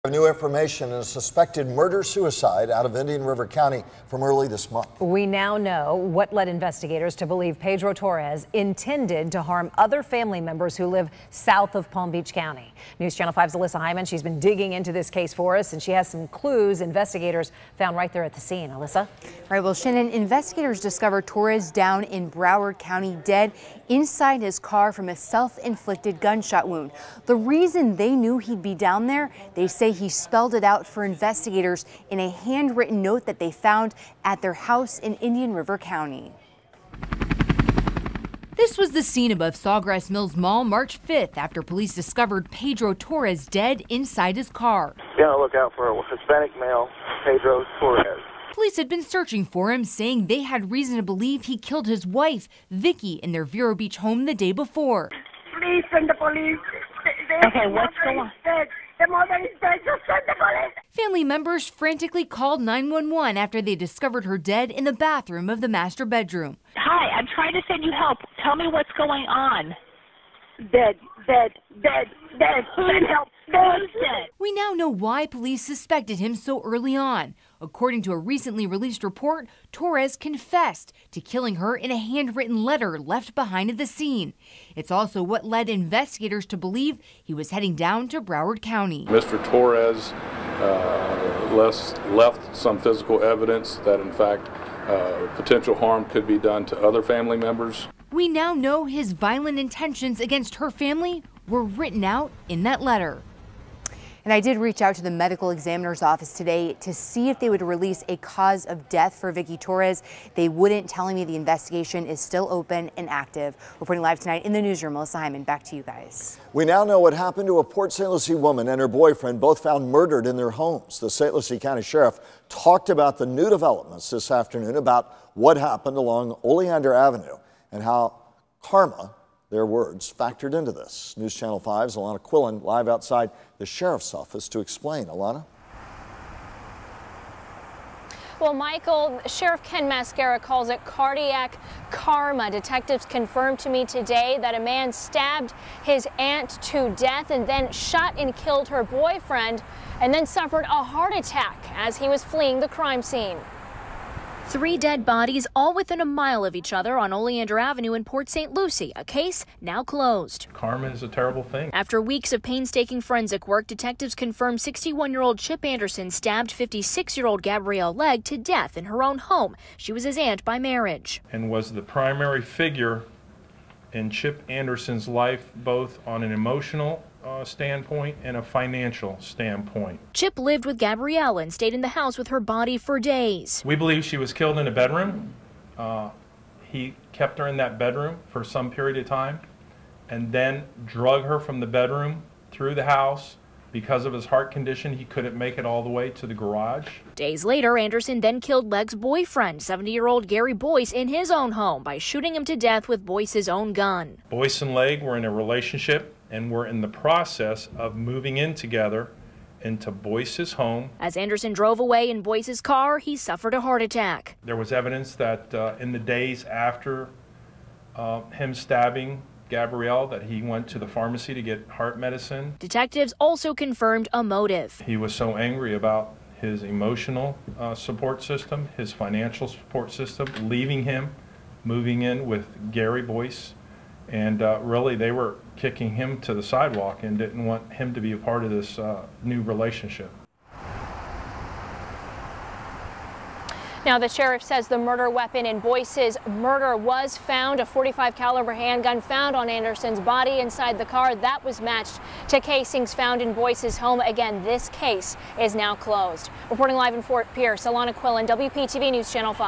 New information in a suspected murder-suicide out of Indian River County from early this month. We now know what led investigators to believe Pedro Torres intended to harm other family members who live south of Palm Beach County. News Channel 5's Alyssa Hyman, she's been digging into this case for us, and she has some clues investigators found right there at the scene. Alyssa? Right, well, Shannon, investigators discovered Torres down in Broward County dead inside his car from a self-inflicted gunshot wound. The reason they knew he'd be down there, they say he spelled it out for investigators in a handwritten note that they found at their house in Indian River County. This was the scene above Sawgrass Mills Mall March 5th after police discovered Pedro Torres dead inside his car. Be on the lookout for a Hispanic male, Pedro Torres. Police had been searching for him, saying they had reason to believe he killed his wife, Vicky, in their Vero Beach home the day before. Please send the police. Okay, what's going on? The mother is dead. Just send the police. Family members frantically called 911 after they discovered her dead in the bathroom of the master bedroom. Hi, I'm trying to send you help. Tell me what's going on. Dead. Send help. Who's dead? We now know why police suspected him so early on. According to a recently released report, Torres confessed to killing her in a handwritten letter left behind at the scene. It's also what led investigators to believe he was heading down to Broward County. Mr. Torres left some physical evidence that, in fact, potential harm could be done to other family members. We now know his violent intentions against her family were written out in that letter. And I did reach out to the medical examiner's office today to see if they would release a cause of death for Vicky Torres. They wouldn't, telling me the investigation is still open and active. Reporting live tonight in the newsroom, Alyssa Hyman, back to you guys. We now know what happened to a Port St. Lucie woman and her boyfriend, both found murdered in their homes. The St. Lucie County Sheriff talked about the new developments this afternoon about what happened along Oleander Avenue and how karma, their words, factored into this. News Channel 5's Alana Quillen live outside the sheriff's office to explain. Alana? Well, Michael, Sheriff Ken Mascara calls it cardiac karma. Detectives confirmed to me today that a man stabbed his aunt to death and then shot and killed her boyfriend and then suffered a heart attack as he was fleeing the crime scene. 3 dead bodies, all within a mile of each other on Oleander Avenue in Port St. Lucie, a case now closed. Karma is a terrible thing. After weeks of painstaking forensic work, detectives confirmed 61-year-old Chip Anderson stabbed 56-year-old Gabrielle Legg to death in her own home. She was his aunt by marriage. And was the primary figure in Chip Anderson's life, both on an emotional standpoint and a financial standpoint. Chip lived with Gabrielle and stayed in the house with her body for days. We believe she was killed in a bedroom. He kept her in that bedroom for some period of time and then drug her from the bedroom through the house. Because of his heart condition, he couldn't make it all the way to the garage. Days later, Anderson then killed Legg's boyfriend, 70-year-old Gary Boyce, in his own home by shooting him to death with Boyce's own gun. Boyce and Legg were in a relationship and were in the process of moving in together into Boyce's home. As Anderson drove away in Boyce's car, he suffered a heart attack. There was evidence that in the days after him stabbing Gabrielle, that he went to the pharmacy to get heart medicine. Detectives also confirmed a motive. He was so angry about his emotional support system, his financial support system, leaving him, moving in with Gary Boyce, and really they were kicking him to the sidewalk and didn't want him to be a part of this new relationship. Now, the sheriff says the murder weapon in Boyce's murder was found, a .45 caliber handgun found on Anderson's body inside the car. That was matched to casings found in Boyce's home. Again, this case is now closed. Reporting live in Fort Pierce, Alana Quillen, WPTV News Channel 5.